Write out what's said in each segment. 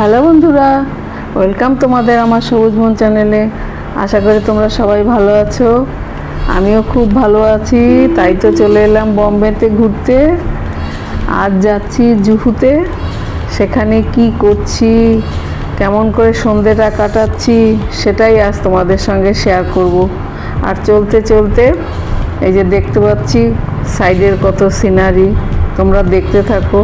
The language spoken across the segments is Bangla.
হ্যালো বন্ধুরা, ওয়েলকাম তোমাদের আমার সবুজ মন চ্যানেলে। আশা করি তোমরা সবাই ভালো আছো। আমিও খুব ভালো আছি। তাই তো চলে এলাম বম্বেতে ঘুরতে। আজ যাচ্ছি জুহুতে। সেখানে কি করছি, কেমন করে সন্ধ্যেটা কাটাচ্ছি, সেটাই আজ তোমাদের সঙ্গে শেয়ার করব। আর চলতে চলতে এই যে দেখতে পাচ্ছি সাইডের কত সিনারি, তোমরা দেখতে থাকো।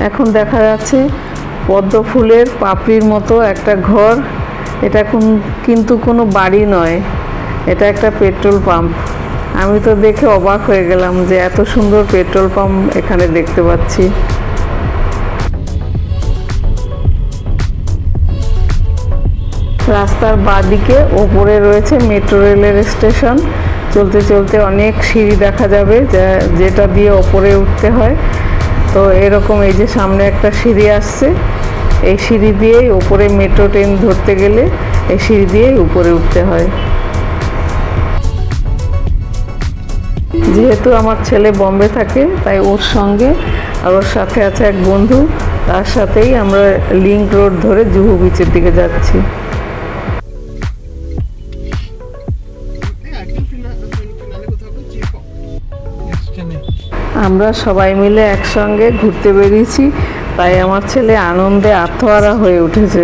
এখন দেখা যাচ্ছে পদ্ম ফুলের পাপড়ির মতো একটা ঘর। এটা কিন্তু কোনো বাড়ি নয়, এটা একটা পেট্রোল পাম্প। আমি তো দেখে অবাক হয়ে গেলাম যে এত সুন্দর পেট্রোল পাম্প এখানে দেখতে পাচ্ছি। রাস্তার বাঁদিকে ওপরে রয়েছে মেট্রো রেলের স্টেশন। চলতে চলতে অনেক সিঁড়ি দেখা যাবে যেটা দিয়ে ওপরে উঠতে হয়। তো এরকম এই যে সামনে একটা সিঁড়ি আসছে, এই সিঁড়ি দিয়েই ওপরে মেট্রো ট্রেন ধরতে গেলে এই সিঁড়ি দিয়েই উপরে উঠতে হয়। যেহেতু আমার ছেলে বম্বে থাকে, তাই ওর সঙ্গে আর ওর সাথে আছে এক বন্ধু, তার সাথেই আমরা লিংক রোড ধরে জুহু বিচের দিকে যাচ্ছি। আমরা সবাই মিলে একসঙ্গে ঘুরতে বেরিয়েছি, তাই আমার ছেলে আনন্দে আত্মহারা হয়ে উঠেছে।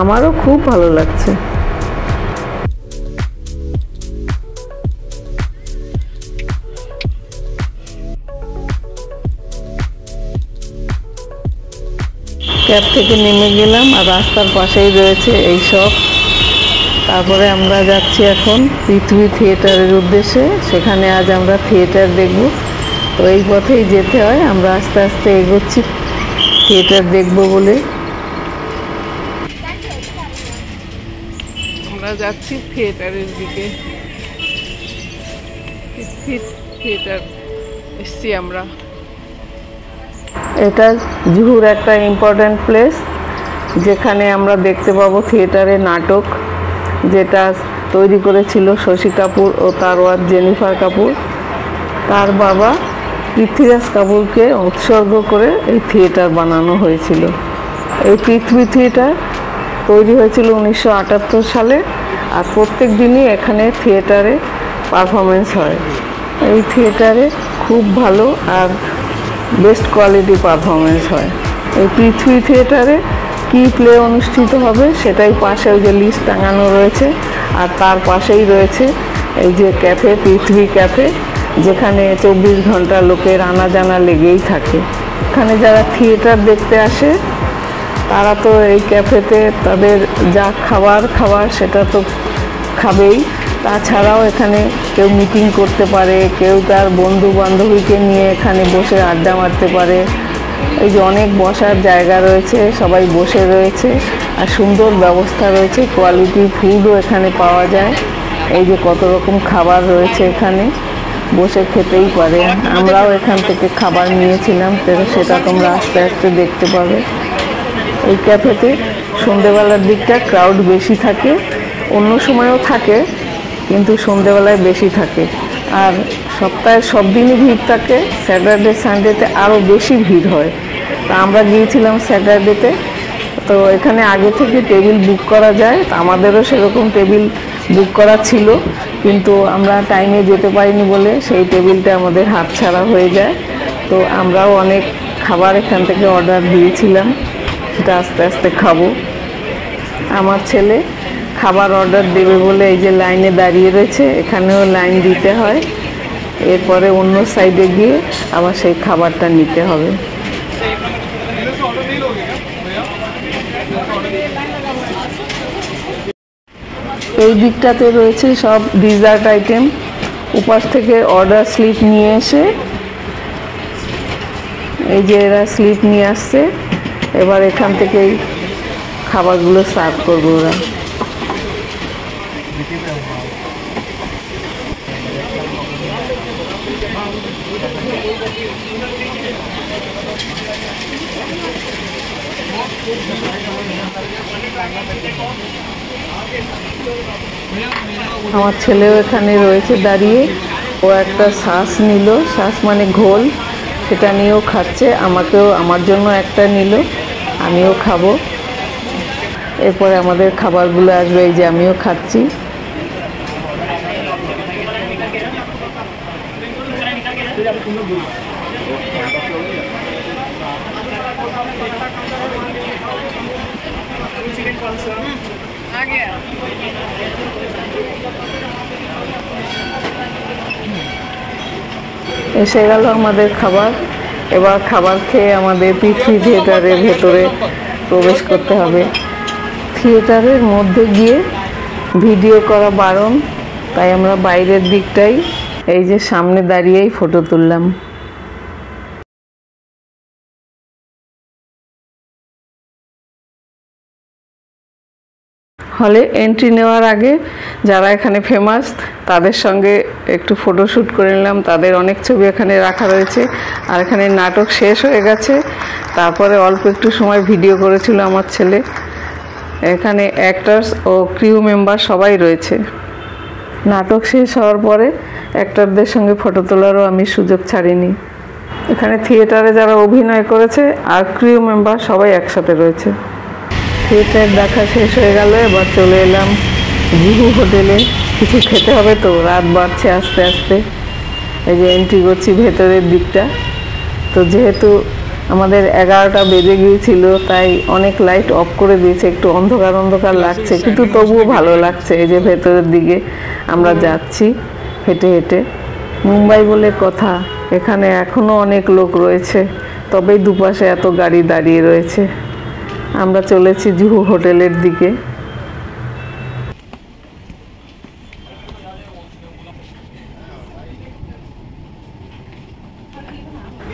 আমারও খুব ভালো লাগছে। ক্যাব থেকে নেমে গেলাম, আর রাস্তার পাশেই রয়েছে এই সব। তারপরে আমরা যাচ্ছি এখন পৃথিবী থিয়েটারের উদ্দেশ্যে। সেখানে আজ আমরা থিয়েটার দেখব। তো এই পথেই যেতে হয়, আমরা আস্তে আস্তে এগোচ্ছি থিয়েটার দেখব বলে। আমরা যাচ্ছি থিয়েটারের দিকে। থিয়েটার এসছি আমরা। এটা জুহুর একটা ইম্পর্ট্যান্ট প্লেস, যেখানে আমরা দেখতে পাবো থিয়েটারের নাটক, যেটা তৈরি করেছিল শশী কাপুর ও তার ওয়াইফ জেনিফার কাপুর। তার বাবা পৃথ্বীরাজ কাপুরকে উৎসর্গ করে এই থিয়েটার বানানো হয়েছিল। এই পৃথিবী থিয়েটার তৈরি হয়েছিল 1978 সালে, আর প্রত্যেক দিনই এখানে থিয়েটারে পারফরমেন্স হয়। এই থিয়েটারে খুব ভালো আর বেস্ট কোয়ালিটি পারফরমেন্স হয়। এই পৃথিবী থিয়েটারে কী প্লে অনুষ্ঠিত হবে সেটাই পাশে ওই যে লিস্ট টাঙানো রয়েছে, আর তার পাশেই রয়েছে এই যে ক্যাফে, পৃথিবী ক্যাফে, যেখানে 24 ঘন্টা লোকের আনা জানা লেগেই থাকে। এখানে যারা থিয়েটার দেখতে আসে তারা তো এই ক্যাফেতে তাদের যা খাবার সেটা তো খাবেই। তাছাড়াও এখানে কেউ মিটিং করতে পারে, কেউ তার বন্ধু বান্ধবীকে নিয়ে এখানে বসে আড্ডা মারতে পারে। এই যে অনেক বসার জায়গা রয়েছে, সবাই বসে রয়েছে, আর সুন্দর ব্যবস্থা রয়েছে। কোয়ালিটি ফুডও এখানে পাওয়া যায়। এই যে কত রকম খাবার রয়েছে, এখানে বসে খেতেই পারে। আমরাও এখান থেকে খাবার নিয়েছিলাম, সেটা তোমরা আস্তে আস্তে দেখতে পাবে। এই ক্যাফেতে সন্ধেবেলার দিকটা ক্রাউড বেশি থাকে, অন্য সময়ও থাকে কিন্তু সন্ধেবেলায় বেশি থাকে। আর সপ্তাহের সব দিনই ভিড় থাকে, স্যাটারডে সানডেতে আরও বেশি ভিড় হয়। তা আমরা গিয়েছিলাম স্যাটারডেতে। তো এখানে আগে থেকে টেবিল বুক করা যায়, তা আমাদেরও সেরকম টেবিল বুক করা ছিল, কিন্তু আমরা টাইমে যেতে পারিনি বলে সেই টেবিলটা আমাদের হাতছাড়া হয়ে যায়। তো আমরাও অনেক খাবার এখান থেকে অর্ডার দিয়েছিলাম, সেটা আস্তে আস্তে খাবো। আমার ছেলে খাবার অর্ডার দেবে বলে এই যে লাইনে দাঁড়িয়ে রয়েছে, এখানেও লাইন দিতে হয়। এরপরে অন্য সাইডে গিয়ে আবার সেই খাবারটা নিতে হবে। এই দিকটাতে রয়েছে সব ডিজার্ট আইটেম। উপাস থেকে অর্ডার স্লিপ নিয়ে এসে এই যে এরা স্লিপ নিয়ে আসছে, এবার এখান থেকেই খাবারগুলো সার্ভ করবো ওরা। আমার ছেলেও এখানে রয়েছে দাঁড়িয়ে, ও একটা শ্বাস নিল, শ্বাস মানে ঘোল, সেটা নিয়েও খাচ্ছে। আমার জন্য একটা নিল, আমিও খাবো। এরপরে আমাদের খাবারগুলো আসবে, এই যে আমিও খাচ্ছি। এসে গেল আমাদের খাবার। এবার খাবার খেয়ে আমাদের পৃথ্বী থিয়েটারের ভেতরে প্রবেশ করতে হবে। থিয়েটারের মধ্যে গিয়ে ভিডিও করা বারণ, তাই আমরা বাইরের দিকটাই এই যে সামনে দাঁড়িয়েই ফটো তুললাম। হলে এন্ট্রি নেওয়ার আগে যারা এখানে ফেমাস তাদের সঙ্গে একটু ফটোশ্যুট করে নিলাম। তাদের অনেক ছবি এখানে রাখা রয়েছে। আর এখানে নাটক শেষ হয়ে গেছে, তারপরে অল্প একটু সময় ভিডিও করেছিল আমার ছেলে। এখানে অ্যাক্টার্স ও ক্রিউ মেম্বার সবাই রয়েছে। নাটক শেষ হওয়ার পরে অ্যাক্টরদের সঙ্গে ফটো তোলারও আমি সুযোগ ছাড়িনি। এখানে থিয়েটারে যারা অভিনয় করেছে আর ক্রিউ মেম্বার সবাই একসাথে রয়েছে। থিয়েটার দেখা শেষ হয়ে গেল, এবার চলে এলাম জুহু হোটেলে। কিছু খেতে হবে তো, রাত বাড়ছে আস্তে আস্তে। এই যে এন্ট্রি করছি ভেতরের দিকটা। তো যেহেতু আমাদের 11টা বেজে গিয়েছিল, তাই অনেক লাইট অফ করে দিয়েছে, একটু অন্ধকার অন্ধকার লাগছে, কিন্তু তবুও ভালো লাগছে। এই যে ভেতরের দিকে আমরা যাচ্ছি হেঁটে হেঁটে। মুম্বাই বলে কথা, এখানে এখনও অনেক লোক রয়েছে, তবেই দুপাশে এত গাড়ি দাঁড়িয়ে রয়েছে। আমরা চলেছি জুহু হোটেলের দিকে।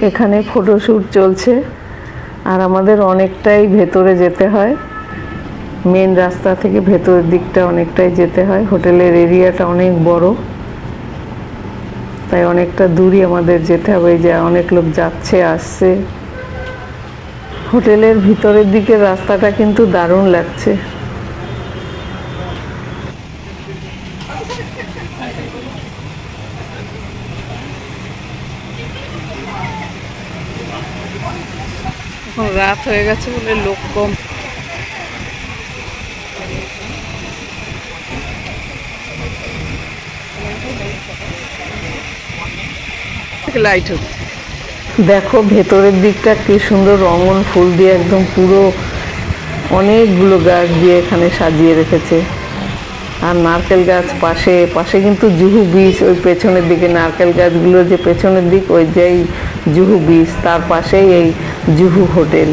এখানে ফটোশ্যুট চলছে, আর আমাদের অনেকটাই ভেতরে যেতে হয়। মেন রাস্তা থেকে ভেতরের দিকটা অনেকটাই যেতে হয়। হোটেলের এরিয়াটা অনেক বড়, তাই অনেকটা দূরই আমাদের যেতে হবে। যে অনেক লোক যাচ্ছে আসছে। হোটেলের ভিতরের দিকের রাস্তাটা কিন্তু দারুণ লাগছে। এখন রাত হয়ে গেছে বলে লোক কম। লাইট দেখো ভেতরের দিকটা কি সুন্দর, রঙন ফুল দিয়ে একদম পুরো অনেকগুলো গাছ দিয়ে এখানে সাজিয়ে রেখেছে। আর নারকেল গাছ পাশে পাশে কিন্তু জুহু বিচ, ওই পেছনের দিকে নারকেল গাছগুলো যে পেছনের দিক, ওই যেই জুহু বিচ, তার পাশেই এই জুহু হোটেল।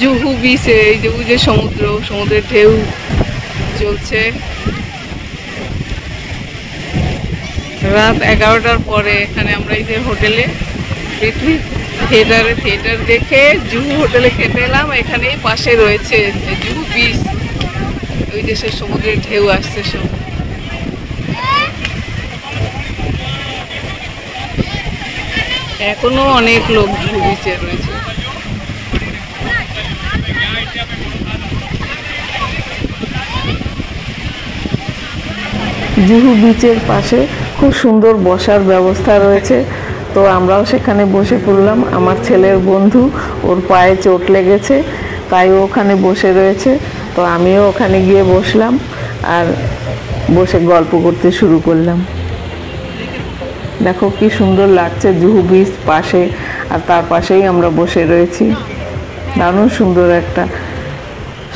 জুহু বিচে এই যে সমুদ্রের ঢেউ চলছে। রাত 11টার পরে এখানে আমরা এই যে হোটেলে পৃথ্বী থিয়েটার দেখে জুহু হোটেলে খেতে এলাম। এখানেই পাশে রয়েছে জুহু বিচ, ওই দেশে সমুদ্রের ঢেউ আসছে সব। এখনো অনেক লোক জুহু বিচে রয়েছে। জুহু বিচের পাশে খুব সুন্দর বসার ব্যবস্থা রয়েছে, তো আমরাও সেখানে বসে পড়লাম। আমার ছেলের বন্ধু, ওর পায়ে চোট লেগেছে, তাই ও ওখানে বসে রয়েছে। তো আমিও ওখানে গিয়ে বসলাম আর বসে গল্প করতে শুরু করলাম। দেখো কি সুন্দর লাগছে জুহু বিচ পাশে, আর তার পাশেই আমরা বসে রয়েছি। দারুণ সুন্দর একটা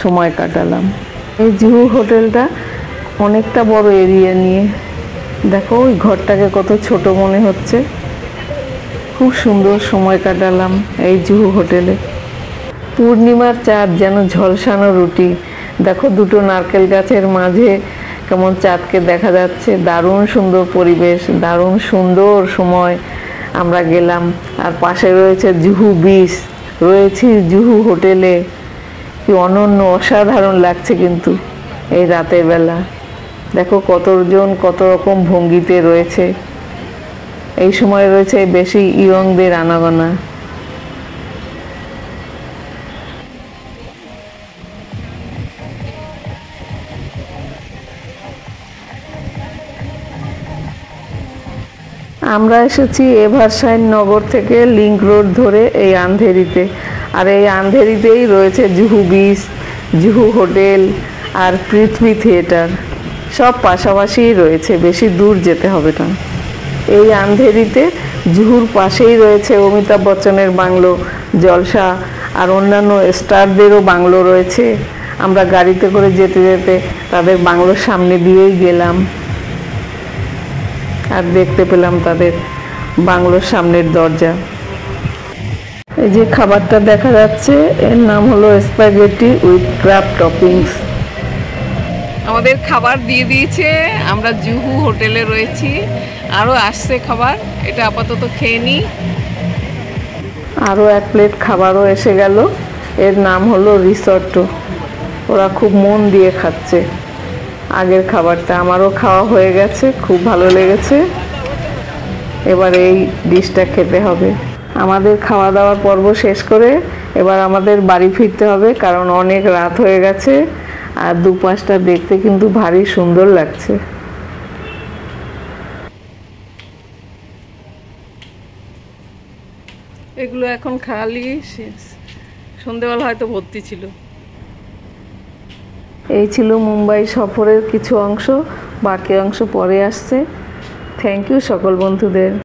সময় কাটালাম। এই জুহু হোটেলটা অনেকটা বড় এরিয়া নিয়ে। দেখো ওই ঘরটাকে কত ছোট মনে হচ্ছে। খুব সুন্দর সময় কাটালাম এই জুহু হোটেলে। পূর্ণিমার চাঁদ যেন ঝলসানো রুটি। দেখো দুটো নারকেল গাছের মাঝে কেমন চাঁদকে দেখা যাচ্ছে। দারুণ সুন্দর পরিবেশ, দারুণ সুন্দর সময় আমরা গেলাম। আর পাশে রয়েছে জুহু বিচ, রয়েছি জুহু হোটেলে। কি অনন্য, অসাধারণ লাগছে কিন্তু এই রাতের বেলা। দেখো কতজন কত রকম ভঙ্গিতে রয়েছে। এই সময় রয়েছে বেশি ইয়ংদের আনাগোনা। আমরা এসেছি এভারসাইন নগর থেকে লিংক রোড ধরে এই আন্ধেরিতে। আর এই আন্ধেরিতেই রয়েছে জুহু বিচ, জুহু হোটেল আর পৃথ্বী থিয়েটার, সব পাশাপাশিই রয়েছে, বেশি দূর যেতে হবে না। এই আন্ধেরিতে জুহুর পাশেই রয়েছে অমিতাভ বচ্চনের বাংলো, জলসা আর অন্যান্য স্টারদেরও বাংলো রয়েছে। আমরা গাড়িতে করে যেতে যেতে তাদের বাংলোর সামনে দিয়েই গেলাম আর দেখতে পেলাম তাদের বাংলোর সামনের দরজা। এই যে খাবারটা দেখা যাচ্ছে এর নাম হলো স্প্যাগেটি উইথ ক্র্যাব টপিংস। আমাদের খাবার দিয়ে দিয়েছে, আমরা জুহু হোটেলে রয়েছি, আরও আসছে খাবার, এটা আপাতত খেয়ে নিই। আরও এক প্লেট খাবারও এসে গেল, এর নাম হলো রিসোর্টো। ওরা খুব মন দিয়ে খাচ্ছে আগের খাবারটা। আমারও খাওয়া হয়ে গেছে, খুব ভালো লেগেছে। এবার এই ডিশটা খেতে হবে। আমাদের খাওয়া দাওয়ার পর্ব শেষ করে এবার আমাদের বাড়ি ফিরতে হবে, কারণ অনেক রাত হয়ে গেছে আর দুপাশটা দেখতে কিন্তু ভারী সুন্দর লাগছে। এগুলো এখন খালি শেষ, সন্ধেবেলা হয়তো ভর্তি ছিল। এই ছিল মুম্বাই সফরের কিছু অংশ, বাকি অংশ পরে আসছে। থ্যাংক ইউ সকল বন্ধুদের।